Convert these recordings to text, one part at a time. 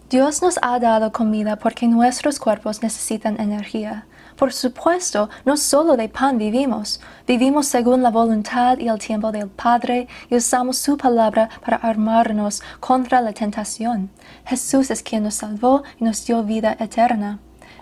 Dios nos ha dado comida porque nuestros cuerpos necesitan energía. Por supuesto, no solo de pan vivimos. Vivimos según la voluntad y el tiempo del Padre y usamos su palabra para armarnos contra la tentación. Jesús es quien nos salvó y nos dio vida eterna.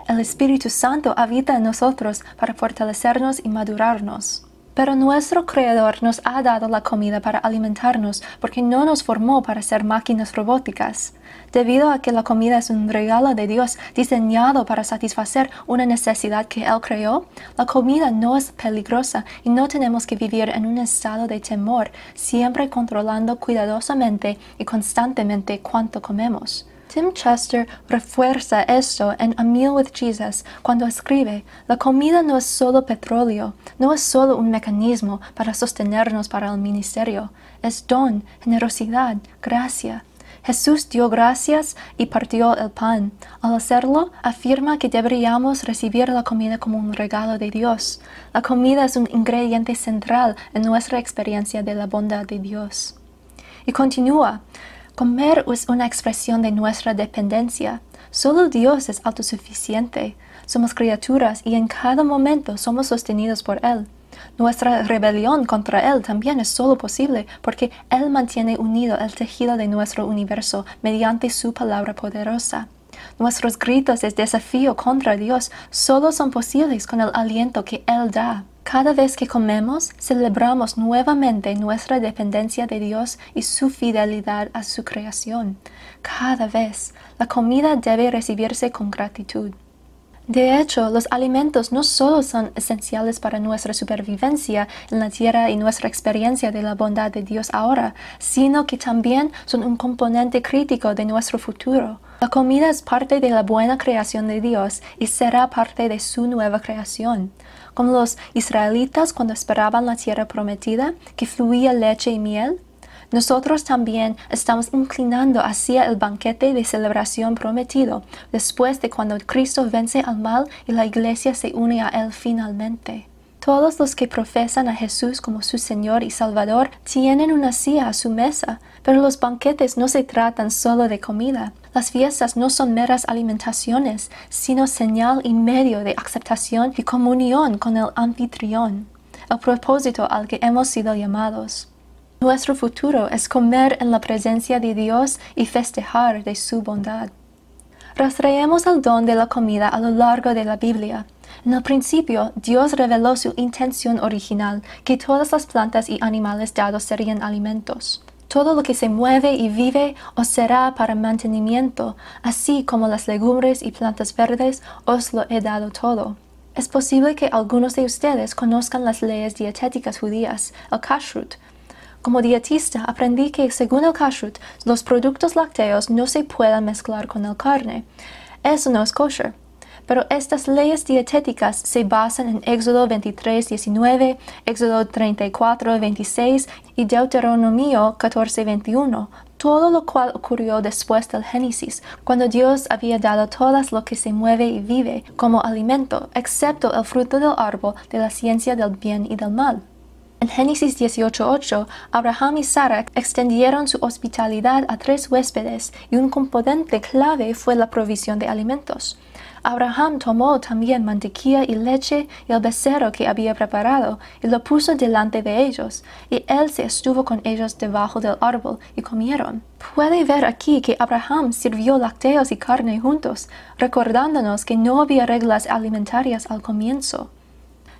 El Espíritu Santo habita en nosotros para fortalecernos y madurarnos. Pero nuestro Creador nos ha dado la comida para alimentarnos porque no nos formó para ser máquinas robóticas. Debido a que la comida es un regalo de Dios diseñado para satisfacer una necesidad que Él creó, la comida no es peligrosa y no tenemos que vivir en un estado de temor, siempre controlando cuidadosamente y constantemente cuánto comemos. Tim Chester refuerza esto en A Meal with Jesus cuando escribe: la comida no es solo petróleo, no es solo un mecanismo para sostenernos para el ministerio, es don, generosidad, gracia. Jesús dio gracias y partió el pan. Al hacerlo, afirma que deberíamos recibir la comida como un regalo de Dios. La comida es un ingrediente central en nuestra experiencia de la bondad de Dios. Y continúa: comer es una expresión de nuestra dependencia. Solo Dios es autosuficiente. Somos criaturas y en cada momento somos sostenidos por Él. Nuestra rebelión contra Él también es solo posible porque Él mantiene unido el tejido de nuestro universo mediante su palabra poderosa. Nuestros gritos de desafío contra Dios solo son posibles con el aliento que Él da. Cada vez que comemos, celebramos nuevamente nuestra dependencia de Dios y su fidelidad a su creación. Cada vez, la comida debe recibirse con gratitud. De hecho, los alimentos no solo son esenciales para nuestra supervivencia en la tierra y nuestra experiencia de la bondad de Dios ahora, sino que también son un componente crítico de nuestro futuro. La comida es parte de la buena creación de Dios y será parte de su nueva creación. Como los israelitas cuando esperaban la tierra prometida, que fluía leche y miel, nosotros también estamos inclinando hacia el banquete de celebración prometido, después de cuando Cristo vence al mal y la iglesia se une a Él finalmente. Todos los que profesan a Jesús como su Señor y Salvador tienen una silla a su mesa, pero los banquetes no se tratan solo de comida. Las fiestas no son meras alimentaciones, sino señal y medio de aceptación y comunión con el anfitrión, el propósito al que hemos sido llamados. Nuestro futuro es comer en la presencia de Dios y festejar de su bondad. Rastreemos el don de la comida a lo largo de la Biblia. En el principio, Dios reveló su intención original, que todas las plantas y animales dados serían alimentos. Todo lo que se mueve y vive os será para mantenimiento, así como las legumbres y plantas verdes os lo he dado todo. Es posible que algunos de ustedes conozcan las leyes dietéticas judías, el kashrut. Como dietista, aprendí que según el kashrut, los productos lácteos no se pueden mezclar con la carne. Eso no es kosher. Pero estas leyes dietéticas se basan en Éxodo 23:19, Éxodo 34:26 y Deuteronomio 14:21, todo lo cual ocurrió después del Génesis, cuando Dios había dado todo lo que se mueve y vive como alimento, excepto el fruto del árbol de la ciencia del bien y del mal. En Génesis 18:8, Abraham y Sara extendieron su hospitalidad a 3 huéspedes y un componente clave fue la provisión de alimentos. Abraham tomó también mantequilla y leche y el becerro que había preparado y lo puso delante de ellos, y él se estuvo con ellos debajo del árbol y comieron. Puede ver aquí que Abraham sirvió lácteos y carne juntos, recordándonos que no había reglas alimentarias al comienzo.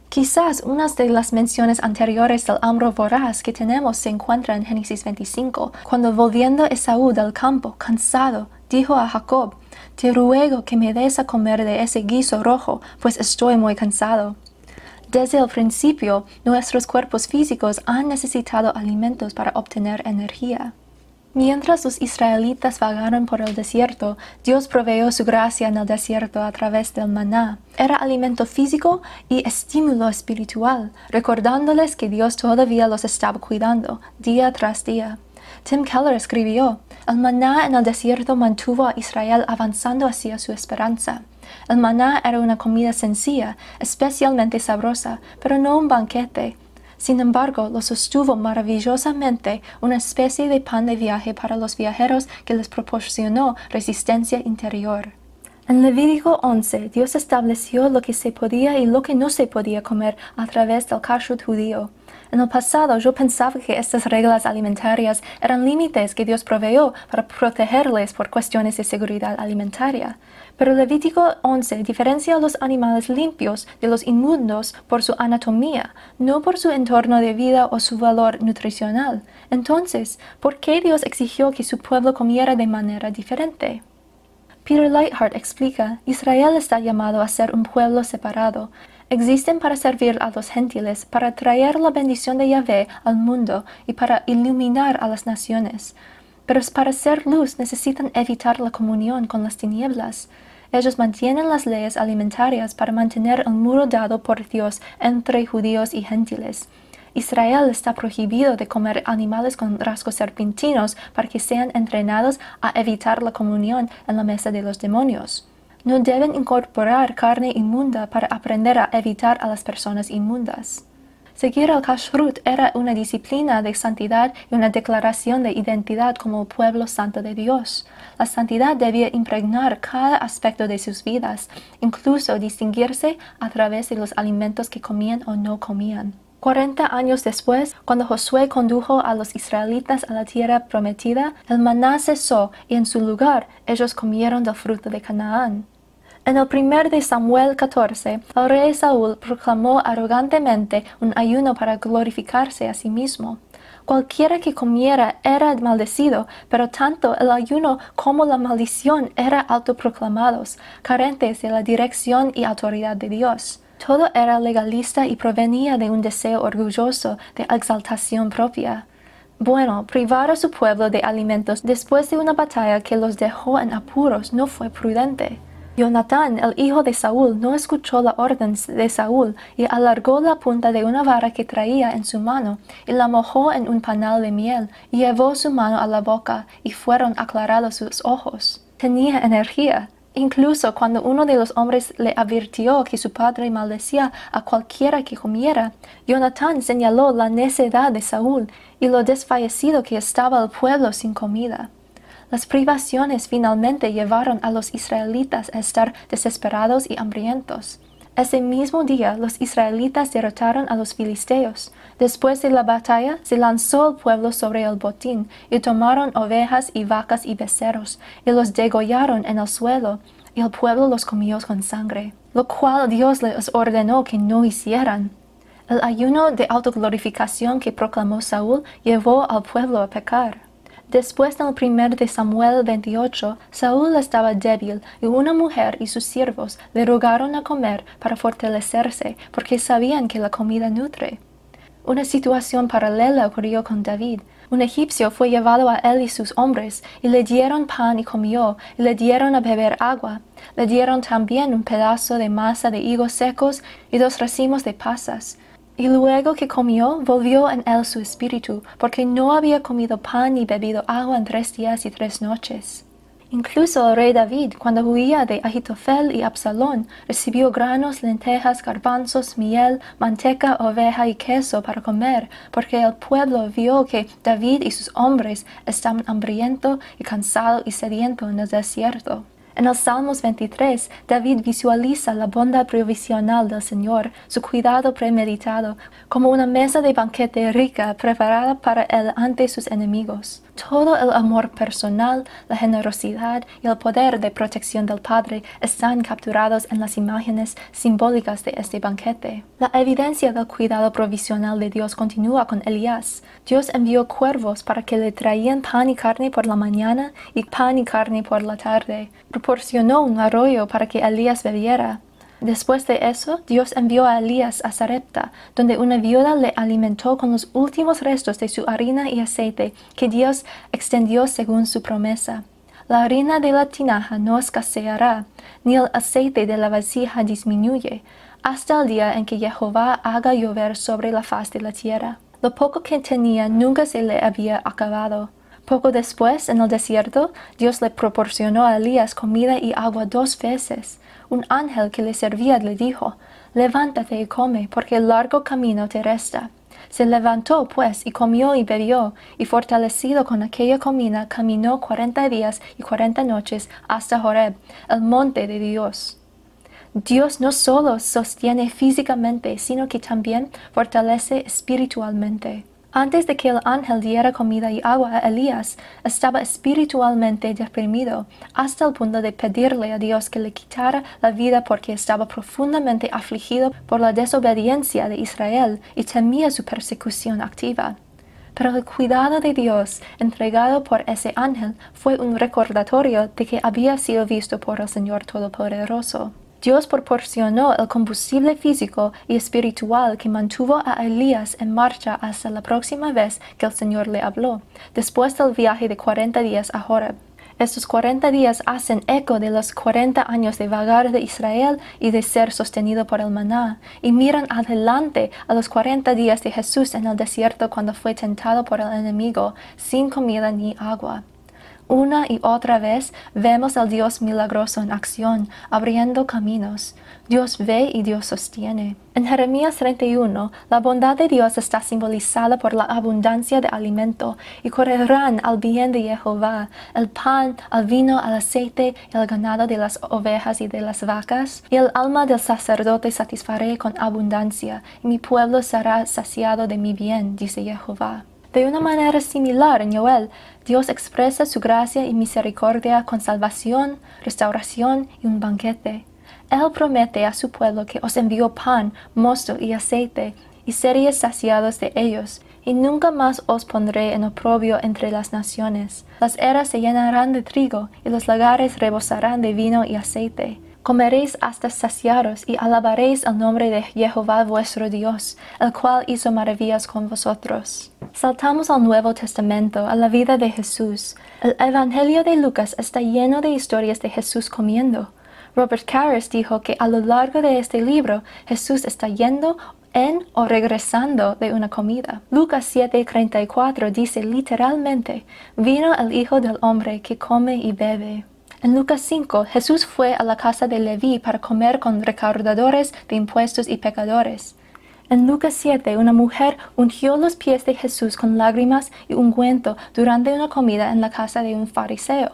Quizás unas de las menciones anteriores del hambre voraz que tenemos se encuentran en Génesis 25, cuando volviendo Esaú del campo, cansado, dijo a Jacob: «Te ruego que me des a comer de ese guiso rojo, pues estoy muy cansado». Desde el principio, nuestros cuerpos físicos han necesitado alimentos para obtener energía. Mientras los israelitas vagaron por el desierto, Dios proveyó su gracia en el desierto a través del maná. Era alimento físico y estímulo espiritual, recordándoles que Dios todavía los estaba cuidando, día tras día. Tim Keller escribió: «El maná en el desierto mantuvo a Israel avanzando hacia su esperanza». El maná era una comida sencilla, especialmente sabrosa, pero no un banquete. Sin embargo, lo sostuvo maravillosamente, una especie de pan de viaje para los viajeros que les proporcionó resistencia interior. En Levítico 11, Dios estableció lo que se podía y lo que no se podía comer a través del kashrut judío. En el pasado yo pensaba que estas reglas alimentarias eran límites que Dios proveyó para protegerles por cuestiones de seguridad alimentaria. Pero Levítico 11 diferencia a los animales limpios de los inmundos por su anatomía, no por su entorno de vida o su valor nutricional. Entonces, ¿por qué Dios exigió que su pueblo comiera de manera diferente? Peter Leithart explica, Israel está llamado a ser un pueblo separado. Existen para servir a los gentiles, para traer la bendición de Yahvé al mundo y para iluminar a las naciones. Pero para ser luz necesitan evitar la comunión con las tinieblas. Ellos mantienen las leyes alimentarias para mantener el muro dado por Dios entre judíos y gentiles. Israel está prohibido de comer animales con rasgos serpentinos para que sean entrenados a evitar la comunión en la mesa de los demonios. No deben incorporar carne inmunda para aprender a evitar a las personas inmundas. Seguir el kashrut era una disciplina de santidad y una declaración de identidad como pueblo santo de Dios. La santidad debía impregnar cada aspecto de sus vidas, incluso distinguirse a través de los alimentos que comían o no comían. 40 años después, cuando Josué condujo a los israelitas a la tierra prometida, el maná cesó y en su lugar ellos comieron del fruto de Canaán. En el 1 de Samuel 14, el rey Saúl proclamó arrogantemente un ayuno para glorificarse a sí mismo. Cualquiera que comiera era maldecido, pero tanto el ayuno como la maldición eran autoproclamados, carentes de la dirección y autoridad de Dios. Todo era legalista y provenía de un deseo orgulloso de exaltación propia. Bueno, privar a su pueblo de alimentos después de una batalla que los dejó en apuros no fue prudente. Jonatán, el hijo de Saúl, no escuchó la orden de Saúl y alargó la punta de una vara que traía en su mano y la mojó en un panal de miel y llevó su mano a la boca y fueron aclarados sus ojos. Tenía energía. Incluso cuando uno de los hombres le advirtió que su padre maldecía a cualquiera que comiera, Jonatán señaló la necedad de Saúl y lo desfallecido que estaba el pueblo sin comida. Las privaciones finalmente llevaron a los israelitas a estar desesperados y hambrientos. Ese mismo día los israelitas derrotaron a los filisteos. Después de la batalla se lanzó el pueblo sobre el botín y tomaron ovejas y vacas y becerros y los degollaron en el suelo y el pueblo los comió con sangre, lo cual Dios les ordenó que no hicieran. El ayuno de autoglorificación que proclamó Saúl llevó al pueblo a pecar. Después del 1 de Samuel 28, Saúl estaba débil y una mujer y sus siervos le rogaron a comer para fortalecerse porque sabían que la comida nutre. Una situación paralela ocurrió con David. Un egipcio fue llevado a él y sus hombres y le dieron pan y comió y le dieron a beber agua. Le dieron también un pedazo de masa de higos secos y 2 racimos de pasas. Y luego que comió, volvió en él su espíritu, porque no había comido pan ni bebido agua en 3 días y 3 noches. Incluso el rey David, cuando huía de Ahitofel y Absalón, recibió granos, lentejas, garbanzos, miel, manteca, oveja y queso para comer, porque el pueblo vio que David y sus hombres estaban hambrientos y cansados y sedientos en el desierto. En el Salmos 23, David visualiza la bondad provisional del Señor, su cuidado premeditado, como una mesa de banquete rica preparada para él ante sus enemigos. Todo el amor personal, la generosidad y el poder de protección del Padre están capturados en las imágenes simbólicas de este banquete. La evidencia del cuidado provisional de Dios continúa con Elías. Dios envió cuervos para que le traían pan y carne por la mañana y pan y carne por la tarde. Proporcionó un arroyo para que Elías bebiera. Después de eso, Dios envió a Elías a Sarepta, donde una viuda le alimentó con los últimos restos de su harina y aceite que Dios extendió según su promesa. La harina de la tinaja no escaseará, ni el aceite de la vasija disminuye, hasta el día en que Jehová haga llover sobre la faz de la tierra. Lo poco que tenía nunca se le había acabado. Poco después, en el desierto, Dios le proporcionó a Elías comida y agua 2 veces. Un ángel que le servía le dijo, «Levántate y come, porque el largo camino te resta». Se levantó, pues, y comió y bebió, y fortalecido con aquella comida, caminó 40 días y 40 noches hasta Horeb, el monte de Dios. Dios no solo sostiene físicamente, sino que también fortalece espiritualmente. Antes de que el ángel diera comida y agua a Elías, estaba espiritualmente deprimido, hasta el punto de pedirle a Dios que le quitara la vida porque estaba profundamente afligido por la desobediencia de Israel y temía su persecución activa. Pero el cuidado de Dios, entregado por ese ángel, fue un recordatorio de que había sido visto por el Señor Todopoderoso. Dios proporcionó el combustible físico y espiritual que mantuvo a Elías en marcha hasta la próxima vez que el Señor le habló, después del viaje de 40 días a Horeb. Estos 40 días hacen eco de los 40 años de vagar de Israel y de ser sostenido por el maná, y miran adelante a los 40 días de Jesús en el desierto cuando fue tentado por el enemigo, sin comida ni agua. Una y otra vez vemos al Dios milagroso en acción, abriendo caminos. Dios ve y Dios sostiene. En Jeremías 31, la bondad de Dios está simbolizada por la abundancia de alimento, y correrán al bien de Jehová, el pan, el vino, el aceite, el ganado de las ovejas y de las vacas, y el alma del sacerdote satisfaré con abundancia, y mi pueblo será saciado de mi bien, dice Jehová. De una manera similar en Joel, Dios expresa su gracia y misericordia con salvación, restauración y un banquete. Él promete a su pueblo que os envió pan, mosto y aceite, y seréis saciados de ellos, y nunca más os pondré en oprobio entre las naciones. Las eras se llenarán de trigo, y los lagares rebosarán de vino y aceite. Comeréis hasta saciaros y alabaréis el nombre de Jehová vuestro Dios, el cual hizo maravillas con vosotros. Saltamos al Nuevo Testamento, a la vida de Jesús. El Evangelio de Lucas está lleno de historias de Jesús comiendo. Robert Karras dijo que a lo largo de este libro, Jesús está yendo en o regresando de una comida. Lucas 7:34 dice literalmente, vino el Hijo del Hombre que come y bebe. En Lucas 5, Jesús fue a la casa de Leví para comer con recaudadores de impuestos y pecadores. En Lucas 7, una mujer ungió los pies de Jesús con lágrimas y ungüento durante una comida en la casa de un fariseo.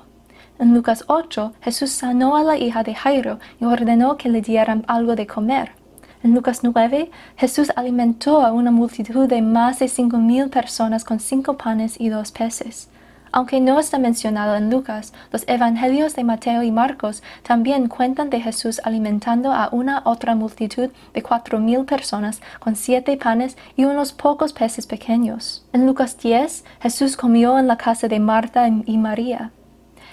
En Lucas 8, Jesús sanó a la hija de Jairo y ordenó que le dieran algo de comer. En Lucas 9, Jesús alimentó a una multitud de más de 5,000 personas con 5 panes y 2 peces. Aunque no está mencionado en Lucas, los evangelios de Mateo y Marcos también cuentan de Jesús alimentando a una otra multitud de 4,000 personas con 7 panes y unos pocos peces pequeños. En Lucas 10, Jesús comió en la casa de Marta y María.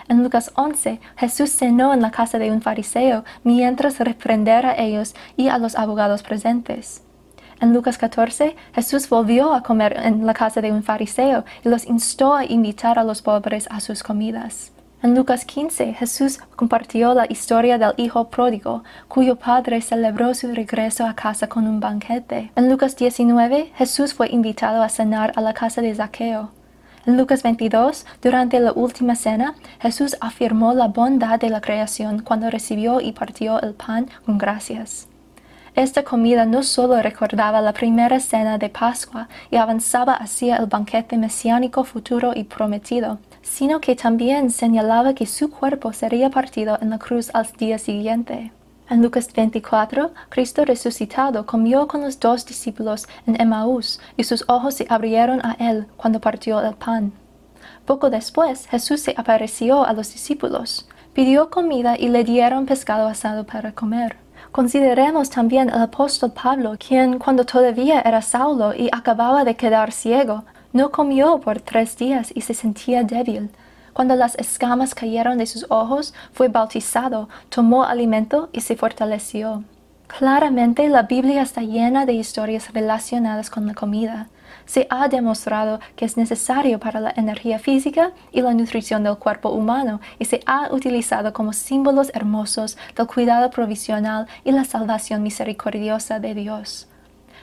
En Lucas 11, Jesús cenó en la casa de un fariseo mientras reprendía a ellos y a los abogados presentes. En Lucas 14, Jesús volvió a comer en la casa de un fariseo y los instó a invitar a los pobres a sus comidas. En Lucas 15, Jesús compartió la historia del hijo pródigo, cuyo padre celebró su regreso a casa con un banquete. En Lucas 19, Jesús fue invitado a cenar a la casa de Zaqueo. En Lucas 22, durante la última cena, Jesús afirmó la bondad de la creación cuando recibió y partió el pan con gracias. Esta comida no solo recordaba la primera cena de Pascua y avanzaba hacia el banquete mesiánico futuro y prometido, sino que también señalaba que su cuerpo sería partido en la cruz al día siguiente. En Lucas 24, Cristo resucitado comió con los 2 discípulos en Emaús y sus ojos se abrieron a él cuando partió el pan. Poco después, Jesús se apareció a los discípulos, pidió comida y le dieron pescado asado para comer. Consideremos también al apóstol Pablo, quien cuando todavía era Saulo y acababa de quedar ciego, no comió por 3 días y se sentía débil. Cuando las escamas cayeron de sus ojos, fue bautizado, tomó alimento y se fortaleció. Claramente la Biblia está llena de historias relacionadas con la comida. Se ha demostrado que es necesario para la energía física y la nutrición del cuerpo humano y se ha utilizado como símbolos hermosos del cuidado provisional y la salvación misericordiosa de Dios.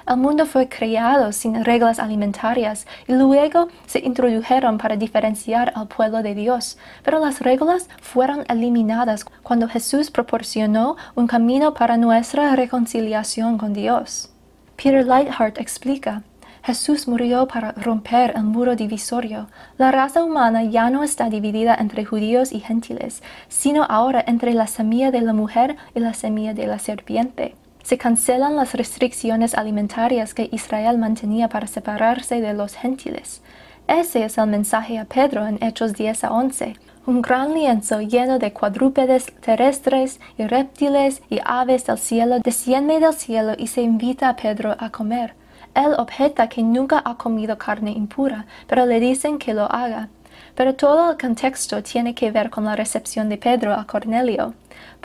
El mundo fue creado sin reglas alimentarias y luego se introdujeron para diferenciar al pueblo de Dios, pero las reglas fueron eliminadas cuando Jesús proporcionó un camino para nuestra reconciliación con Dios. Peter Leithart explica, Jesús murió para romper el muro divisorio. La raza humana ya no está dividida entre judíos y gentiles, sino ahora entre la semilla de la mujer y la semilla de la serpiente. Se cancelan las restricciones alimentarias que Israel mantenía para separarse de los gentiles. Ese es el mensaje a Pedro en Hechos 10-11. Un gran lienzo lleno de cuadrúpedes terrestres y reptiles y aves del cielo desciende del cielo y se invita a Pedro a comer. Él objeta que nunca ha comido carne impura, pero le dicen que lo haga. Pero todo el contexto tiene que ver con la recepción de Pedro a Cornelio.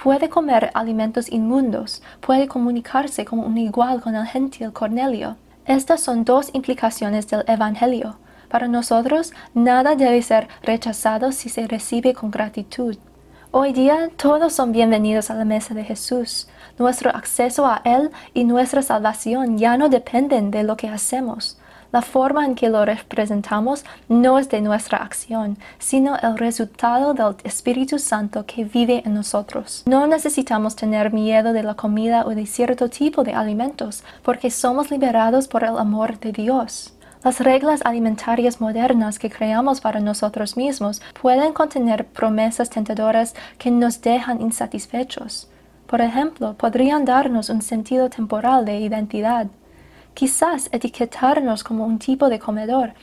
Puede comer alimentos inmundos, puede comunicarse como un igual con el gentil Cornelio. Estas son dos implicaciones del Evangelio. Para nosotros, nada debe ser rechazado si se recibe con gratitud. Hoy día, todos son bienvenidos a la mesa de Jesús. Nuestro acceso a Él y nuestra salvación ya no dependen de lo que hacemos. La forma en que lo representamos no es de nuestra acción, sino el resultado del Espíritu Santo que vive en nosotros. No necesitamos tener miedo de la comida o de cierto tipo de alimentos, porque somos liberados por el amor de Dios. Las reglas alimentarias modernas que creamos para nosotros mismos pueden contener promesas tentadoras que nos dejan insatisfechos. Por ejemplo, podrían darnos un sentido temporal de identidad. Quizás etiquetarnos como un tipo de comedor,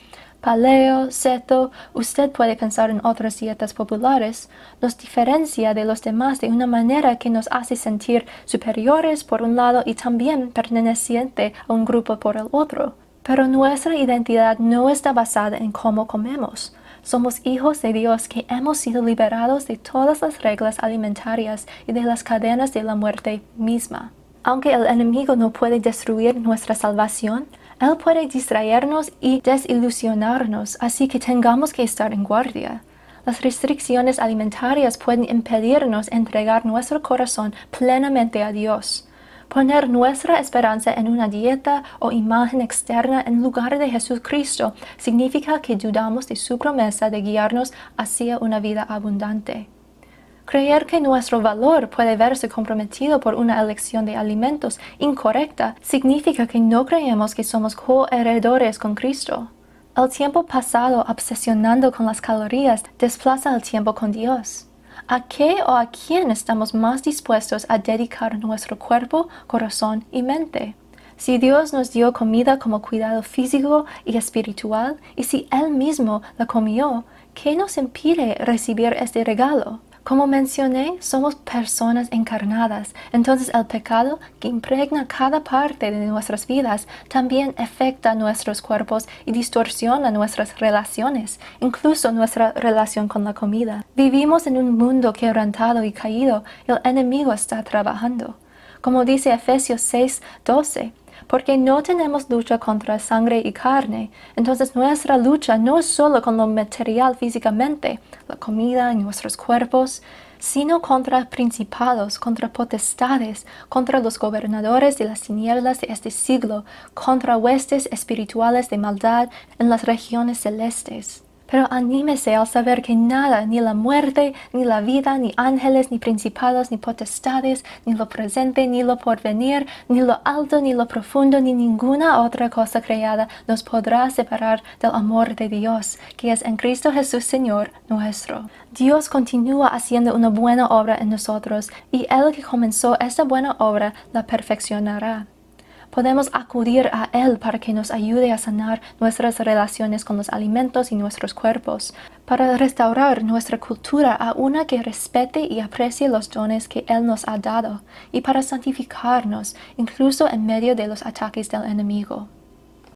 paleo, keto, usted puede pensar en otras dietas populares, nos diferencia de los demás de una manera que nos hace sentir superiores por un lado y también perteneciente a un grupo por el otro. Pero nuestra identidad no está basada en cómo comemos. Somos hijos de Dios que hemos sido liberados de todas las reglas alimentarias y de las cadenas de la muerte misma. Aunque el enemigo no puede destruir nuestra salvación, él puede distraernos y desilusionarnos, así que tengamos que estar en guardia. Las restricciones alimentarias pueden impedirnos entregar nuestro corazón plenamente a Dios. Poner nuestra esperanza en una dieta o imagen externa en lugar de Jesucristo significa que dudamos de su promesa de guiarnos hacia una vida abundante. Creer que nuestro valor puede verse comprometido por una elección de alimentos incorrecta significa que no creemos que somos coheredores con Cristo. El tiempo pasado obsesionando con las calorías desplaza el tiempo con Dios. ¿A qué o a quién estamos más dispuestos a dedicar nuestro cuerpo, corazón y mente? Si Dios nos dio comida como cuidado físico y espiritual, y si Él mismo la comió, ¿qué nos impide recibir este regalo? Como mencioné, somos personas encarnadas, entonces el pecado que impregna cada parte de nuestras vidas también afecta nuestros cuerpos y distorsiona nuestras relaciones, incluso nuestra relación con la comida. Vivimos en un mundo quebrantado y caído, y el enemigo está trabajando. Como dice Efesios 6:12, porque no tenemos lucha contra sangre y carne, entonces nuestra lucha no es solo con lo material físicamente, la comida y nuestros cuerpos, sino contra principados, contra potestades, contra los gobernadores de las tinieblas de este siglo, contra huestes espirituales de maldad en las regiones celestes. Pero anímese al saber que nada, ni la muerte, ni la vida, ni ángeles, ni principados, ni potestades, ni lo presente, ni lo porvenir, ni lo alto, ni lo profundo, ni ninguna otra cosa creada nos podrá separar del amor de Dios, que es en Cristo Jesús Señor nuestro. Dios continúa haciendo una buena obra en nosotros, y Él que comenzó esta buena obra la perfeccionará. Podemos acudir a Él para que nos ayude a sanar nuestras relaciones con los alimentos y nuestros cuerpos, para restaurar nuestra cultura a una que respete y aprecie los dones que Él nos ha dado, y para santificarnos, incluso en medio de los ataques del enemigo.